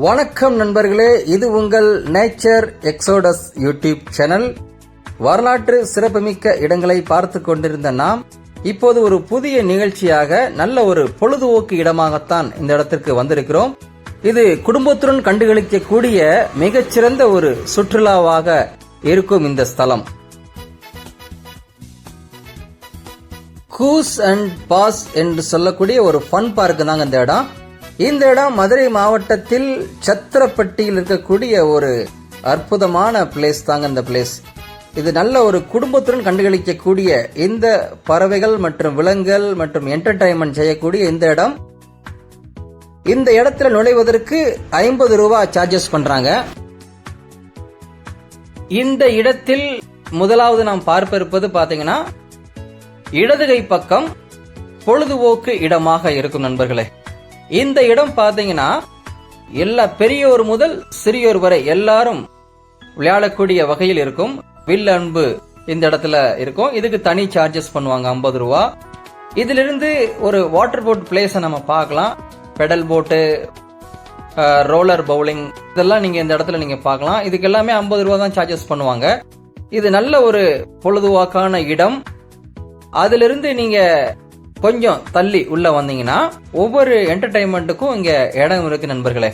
வணக்கம் நண்பர்களே, இது உங்கள் நேச்சர் எக்ஸோடஸ் யூடியூப் சேனல். வரலாற்று சிறப்புமிக்க இடங்களை பார்த்து கொண்டிருந்த நாம் இப்போது ஒரு புதிய நிகழ்ச்சியாக நல்ல ஒரு பொழுதுபோக்கு இடமாகத்தான் இந்த இடத்திற்கு வந்திருக்கிறோம். இது குடும்பத்துடன் கண்டுகளிக்கக்கூடிய மிகச்சிறந்த ஒரு சுற்றுலாவாக இருக்கும் இந்த ஸ்தலம். கூஸ் அண்ட் பாஸ் என்று சொல்லக்கூடிய ஒரு ஃபன் பார்க் தாங்க இந்த இடம். இந்த இடம் மதுரை மாவட்டத்தில் சத்திரப்பட்டியில் இருக்கக்கூடிய ஒரு அற்புதமான பிளேஸ் தாங்க இந்த பிளேஸ். இது நல்ல ஒரு குடும்பத்துடன் கண்டுகளிக்கக்கூடிய இந்த பறவைகள் மற்றும் விலங்குகள் மற்றும் என்டர்டைன்மெண்ட் செய்யக்கூடிய இந்த இடம். இந்த இடத்துல நுழைவதற்கு 50 ரூபாய் சார்ஜஸ் பண்றாங்க. இந்த இடத்தில் முதலாவது நாம் பார்ப்ப இருப்பது பாத்தீங்கன்னா இடதுகை பக்கம் பொழுதுபோக்கு இடமாக இருக்கும் நண்பர்களே. இந்த இடம் பாத்தீங்கன்னா எல்லா பெரியோர் முதல் சிறியோர் வரை எல்லாரும் விளையாடக்கூடிய வகையில் இருக்கும். வில் அன்பு இந்த இடத்துல இருக்கும். இதுக்கு தனி சார்ஜஸ் பண்ணுவாங்க 50 ரூபா. இதிலிருந்து ஒரு வாட்டர் போட் பிளேஸ் நம்ம பார்க்கலாம். பெடல் போட்டு, ரோலர் பவுலிங் இதெல்லாம் நீங்க இந்த இடத்துல நீங்க பார்க்கலாம். இதுக்கு எல்லாமே 50 ரூபா தான் சார்ஜஸ் பண்ணுவாங்க. இது நல்ல ஒரு பொழுதுவாக்கான இடம். அதிலிருந்து நீங்க கொஞ்சம் தள்ளி உள்ள வந்தீங்கன்னா ஒவ்வொரு என்டர்டைன்மெண்ட்டுக்கும் இங்க இடம் இருக்கு நண்பர்களே.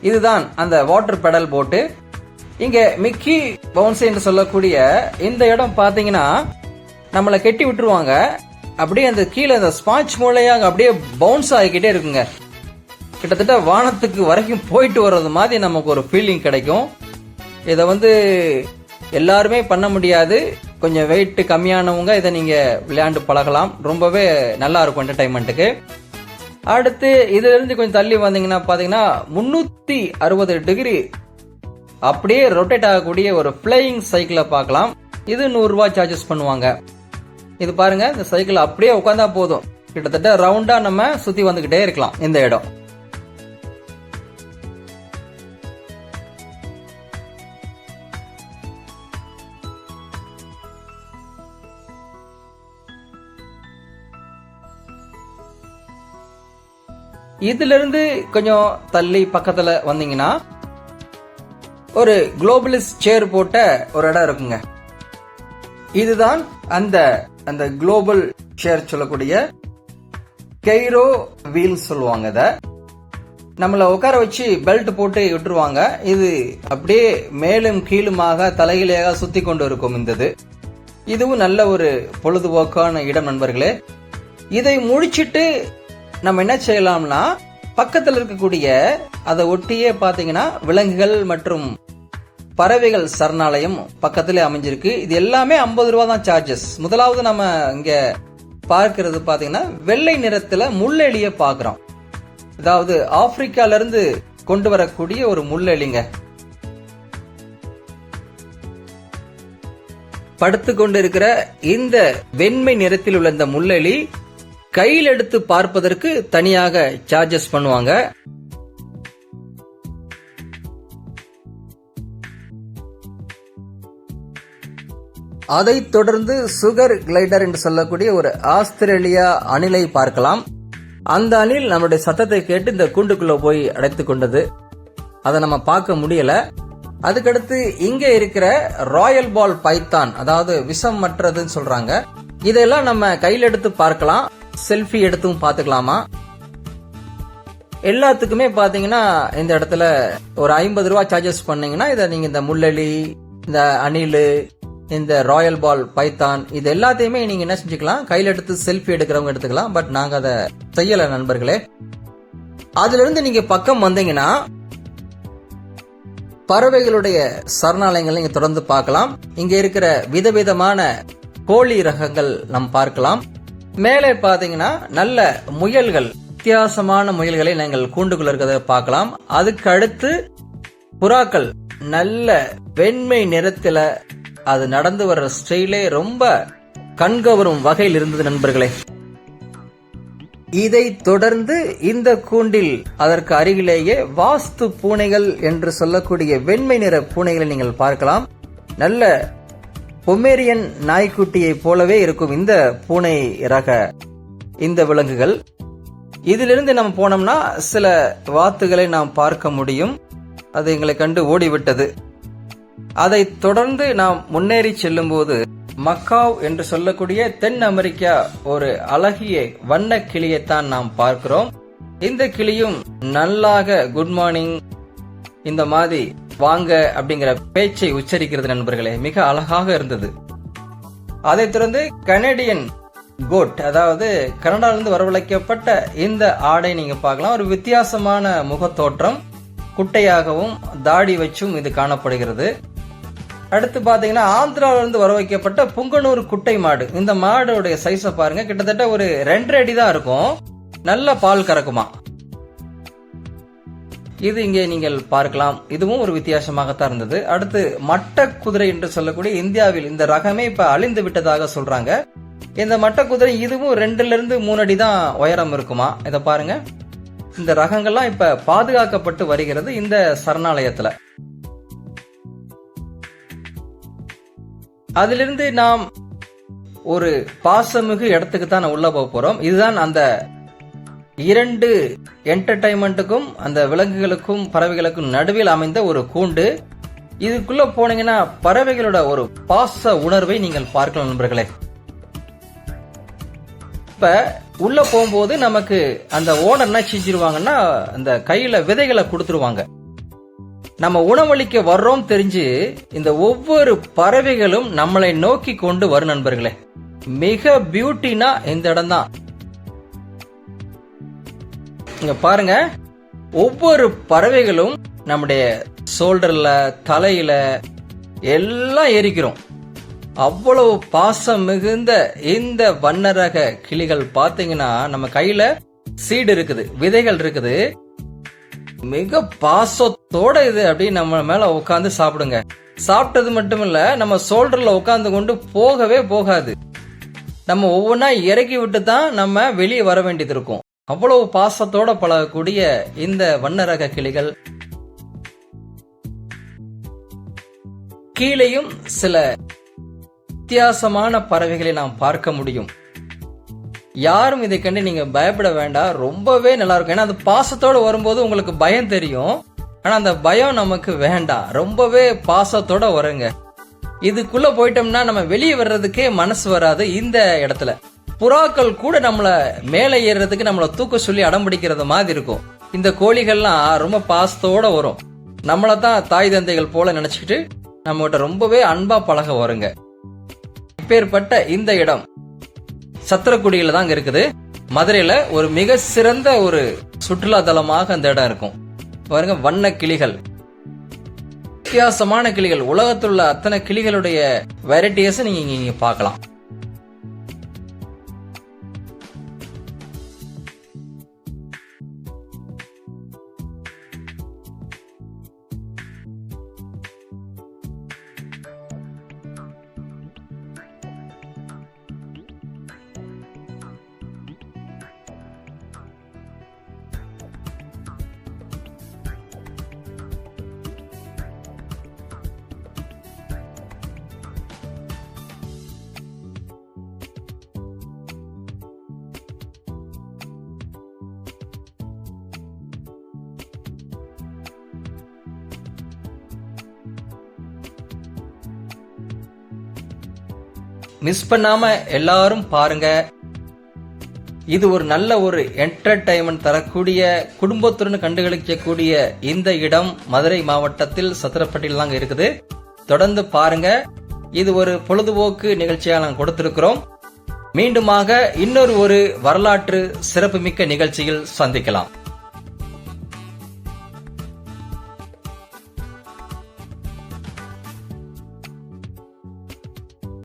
இதுதான் அந்த வாட்டர் பெடல் போட்டு. இங்க மிக்கி பவுன்ஸ் என்று சொல்லக்கூடிய இந்த இடம் பாத்தீங்கன்னா நம்மளை கெட்டி விட்டுருவாங்க. அப்படியே அந்த கீழே அந்த ஸ்பாஞ்ச் மூலையாக அப்படியே பவுன்ஸ் ஆகிக்கிட்டே இருக்குங்க. கிட்டத்தட்ட வானத்துக்கு வரைக்கும் போயிட்டு வர்றது மாதிரி நமக்கு ஒரு ஃபீலிங் கிடைக்கும். இதை எல்லாருமே பண்ண முடியாது. கொஞ்சம் வெயிட் கம்மியானவங்க இதை நீங்க விளையாண்டு பழகலாம். ரொம்பவே நல்லா இருக்கும் என்டர்டைன்மெண்ட்டுக்கு. அடுத்து இதுல இருந்து கொஞ்சம் தள்ளி வந்தீங்கன்னா பாத்தீங்கன்னா 360 டிகிரி அப்படியே ரொட்டேட் ஆகக்கூடிய ஒரு பிளையிங் சைக்கிளை பார்க்கலாம். இது 100 ரூபாய் சார்ஜஸ் பண்ணுவாங்க. இது பாருங்க, இந்த சைக்கிள் அப்படியே உட்காந்தா போதும், கிட்டத்தட்ட ரவுண்டா நம்ம சுத்தி வந்துகிட்டே இருக்கலாம் இந்த இடம். இதுல இருந்து கொஞ்சம் தள்ளி பக்கத்துல வந்தீங்கன்னா ஒரு குளோபலிஸ்ட் சேர் போட்ட ஒரு இடம் இருக்குங்க. இதுதான் அந்த குளோபல் சேர் சொல்லக்கூடிய கெய்ரோ வீல் சொல்லுவாங்க. இத நம்மள உட்கார வச்சு பெல்ட் போட்டு விட்டுருவாங்க. இது அப்படியே மேலும் கீழுமாக தலைகளையாக சுத்தி கொண்டு இருக்கும். இதுவும் நல்ல ஒரு பொழுதுபோக்கான இடம் நண்பர்களே. இதை முடிச்சிட்டு நம்ம என்ன செய்யலாம்னா பக்கத்தில் இருக்கக்கூடிய அதை ஒட்டியே பாத்தீங்கன்னா விலங்குகள் மற்றும் பறவைகள் சரணாலயம் பக்கத்திலே அமைஞ்சிருக்கு. இது எல்லாமே 50 ரூபா தான் சார்ஜஸ். முதலாவது நம்ம இங்க பார்க்கிறது பாத்தீங்கன்னா வெள்ளை நிறத்துல முள்ளெலிய பாக்குறோம். அதாவது ஆப்பிரிக்கால இருந்து கொண்டு வரக்கூடிய ஒரு முள்ளெலிங்க. படுத்து கொண்டு இருக்கிற இந்த வெண்மை நிறத்தில் உள்ள இந்த முள்ளெலி கையில் எடுத்து பார்ப்பதற்கு தனியாக சார்ஜஸ் பண்ணுவாங்க. அதைத் தொடர்ந்து சுகர் கிளைடர் என்று சொல்லக்கூடிய ஒரு ஆஸ்திரேலியா அணிலை பார்க்கலாம். அந்த அணில் நம்முடைய சத்தத்தை கேட்டு இந்த கூண்டுக்குள்ள போய் அடைத்துக் கொண்டது. அதை நம்ம பார்க்க முடியல. அதுக்கடுத்து இங்க இருக்கிற ராயல் பால் பைத்தான், அதாவது விஷம் மற்றதுன்னு சொல்றாங்க. இதெல்லாம் நம்ம கையில் எடுத்து பார்க்கலாம். செல்ஃபி எடுத்தும் பாத்துக்கலாமா. எல்லாத்துக்குமே பாத்தீங்கன்னா இந்த இடத்துல ஒரு 50 ரூபாய் சார்ஜஸ் பண்ணீங்கன்னா இதை நீங்க இந்த முள்ளெலி, இந்த அணில், இந்த ராயல் பால் பைத்தான் இது எல்லாத்தையுமே நீங்க என்ன செஞ்சுக்கலாம், கையில் எடுத்து செல்ஃபி எடுக்கிறவங்க எடுத்துக்கலாம். பட் நாங்க அதை செய்யல நண்பர்களே. அதுல இருந்து நீங்க பக்கம் வந்தீங்கன்னா பறவைகளுடைய சரணாலயங்கள் நீங்க தொடர்ந்து பார்க்கலாம். இங்க இருக்கிற விதவிதமான கோழி ரகங்கள் நாம் பார்க்கலாம். மேலே பாத்தீங்கன்னா நல்ல முயல்கள், வித்தியாசமான முயல்களை நீங்கள் கூண்டுக்குள்ள இருக்கிறத பார்க்கலாம். அதுக்கு அடுத்து புறாக்கள், நல்ல வெண்மை நிறத்துல அது நடந்து வர்ற ஸ்டைலே ரொம்ப கண்கவரும் வகையில் இருந்தது நண்பர்களே. இதை தொடர்ந்து இந்த கூண்டில் அதற்கு அருகிலேயே வாஸ்து பூனைகள் என்று சொல்லக்கூடிய வெண்மை நிற பூனைகளை நீங்கள் பார்க்கலாம். நல்ல பொமேரியன் நாய்க்குட்டியை போலவே இருக்கும் இந்த பூனை ரக இந்த விலங்குகள். இதிலிருந்து நம்ம போனோம்னா சில வாத்துகளை நாம் பார்க்க முடியும். அது எங்களை கண்டு ஓடிவிட்டது. அதை தொடர்ந்து நாம் முன்னேறி செல்லும் போது மக்காவ் என்று சொல்லக்கூடிய தென் அமெரிக்கா ஒரு அழகிய வண்ண கிளியைத்தான் நாம் பார்க்கிறோம். இந்த கிளியும் நல்லாக குட் மார்னிங் இந்த மாதிரி வாங்க அப்படிங்கிற பேச்சை உச்சரிக்கிறது நண்பர்களே, மிக அழகாக இருந்தது. அதைத் தொடர்ந்து கனடியன் கோட், அதாவது கனடாவிலிருந்து வரவழைக்கப்பட்ட இந்த ஆடை நீங்க பார்க்கலாம். ஒரு வித்தியாசமான முகத்தோற்றம், குட்டையாகவும் தாடி வச்சும் இது காணப்படுகிறது. அடுத்து பாத்தீங்கன்னா ஆந்திராவிலிருந்து வர வைக்கப்பட்ட புங்கனூர் குட்டை மாடு. இந்த மாடோடைய சைஸை பாருங்க, கிட்டத்தட்ட ஒரு 2 அடி தான் இருக்கும். நல்ல பால் கறக்குமா. இது இங்கே நீங்கள் பார்க்கலாம். இதுவும் ஒரு வித்தியாசமாகத்தான் இருந்தது. அடுத்து மட்ட குதிரை என்று சொல்லக்கூடிய இந்தியாவில் இந்த ரகமே இப்ப அழிந்து விட்டதாக சொல்றாங்க. இந்த மட்ட குதிரை இதுவும் 2-3 அடி தான் உயரம் இருக்குமா. இதை பாருங்க. இந்த ரகங்கள்லாம் இப்ப பாதுகாக்கப்பட்டு வருகிறது இந்த சரணாலயத்துல. அதிலிருந்து நாம் ஒரு பாசமிகு இடத்துக்கு தான் உள்ள போக போறோம். இதுதான் அந்த 2 என்டர்டைன்மெண்ட்டுக்கும் அந்த விலங்குகளுக்கும் பறவைகளுக்கும் நடுவில் அமைந்த ஒரு கூண்டு. இதுக்குள்ள போனீங்கன்னா பறவைகளோட ஒரு பாச உணர்வை நீங்கள் பார்க்கலாம் நண்பர்களே. இப்ப உள்ள போகும்போது நமக்கு அந்த ஓனர் என்ன செஞ்சிருவாங்கன்னா அந்த கையில விதைகளை கொடுத்துருவாங்க. நம்ம உணவளிக்க வர்றோம் தெரிஞ்சு இந்த ஒவ்வொரு பறவைகளும் நம்மளை நோக்கி கொண்டு வரும் நண்பர்களே. மிக பியூட்டினா இந்த இடம் தான். இங்க பாருங்க, ஒவ்வொரு பறவைகளும் நம்முடைய ஷோல்டர்ல தலையில எல்லாம் ஏறிக்கிறோம். அவ்வளவு பாசம் மிகுந்த இந்த வண்ணரக கிளிகள் பாத்தீங்கன்னா நம்ம கையில சீடு இருக்குது, விதைகள் இருக்குது. மிக பாசத்தோட இது அப்படியே நம்ம மேல உட்காந்து சாப்பிடுங்க. சாப்பிட்டது மட்டும் இல்ல, நம்ம ஷோல்டர்ல உட்கார்ந்து கொண்டு போகவே போகாது. நம்ம ஒவ்வொன்னா இறக்கி விட்டு தான் நம்ம வெளியே வர வேண்டியது இருக்கும். அவ்வளவு பாசத்தோட பழகக்கூடிய இந்த வண்ணரக கிளிகள். கீழேயும் சில வித்தியாசமான பறவைகளை நாம் பார்க்க முடியும். யாரும் இதை கண்டு நீங்க பயப்பட வேண்டாம், ரொம்பவே நல்லா இருக்கும். ஏன்னா அது பாசத்தோட வரும்போது உங்களுக்கு பயம் தெரியும், ஆனா அந்த பயம் நமக்கு வேண்டாம். ரொம்பவே பாசத்தோட வருங்க. இதுக்குள்ள போயிட்டோம்னா நம்ம வெளியே வர்றதுக்கே மனசு வராது. இந்த இடத்துல புறாக்கள் கூட நம்மள மேலே ஏறுறதுக்கு நம்மள தூக்க சொல்லி அடம் பிடிக்கிறது மாதிரி இருக்கும். இந்த கோழிகள்லாம் ரொம்ப பாசத்தோட வரும். நம்மளதான் தாய் தந்தைகள் போல நினைச்சுக்கிட்டு நம்ம கிட்ட ரொம்பவே அன்பா பழக வருங்க. இப்பேற்பட்ட இந்த இடம் சத்திரக்குடியில தான் இருக்குது. மதுரையில ஒரு மிக சிறந்த ஒரு சுற்றுலா தலமாக அந்த இடம் இருக்கும். பாருங்க, வண்ண கிளிகள், வித்தியாசமான கிளிகள், உலகத்தில் உள்ள அத்தனை கிளிகளுடைய வெரைட்டிஸ் நீங்க இங்க பார்க்கலாம். மிஸ் பண்ணாம எல்லாரும் பாருங்க. இது ஒரு நல்ல ஒரு என்டர்டைன்மெண்ட் தரக்கூடிய, குடும்பத்துடன் கண்டுகளிக்கக்கூடிய இந்த இடம் மதுரை மாவட்டத்தில் சத்திரப்பட்டியில் தாங்க இருக்குது. தொடர்ந்து பாருங்க. இது ஒரு பொழுதுபோக்கு நிகழ்ச்சியாக நாங்கள் கொடுத்திருக்கிறோம். மீண்டுமாக இன்னொரு ஒரு வரலாற்று சிறப்புமிக்க நிகழ்ச்சியில் சந்திக்கலாம்.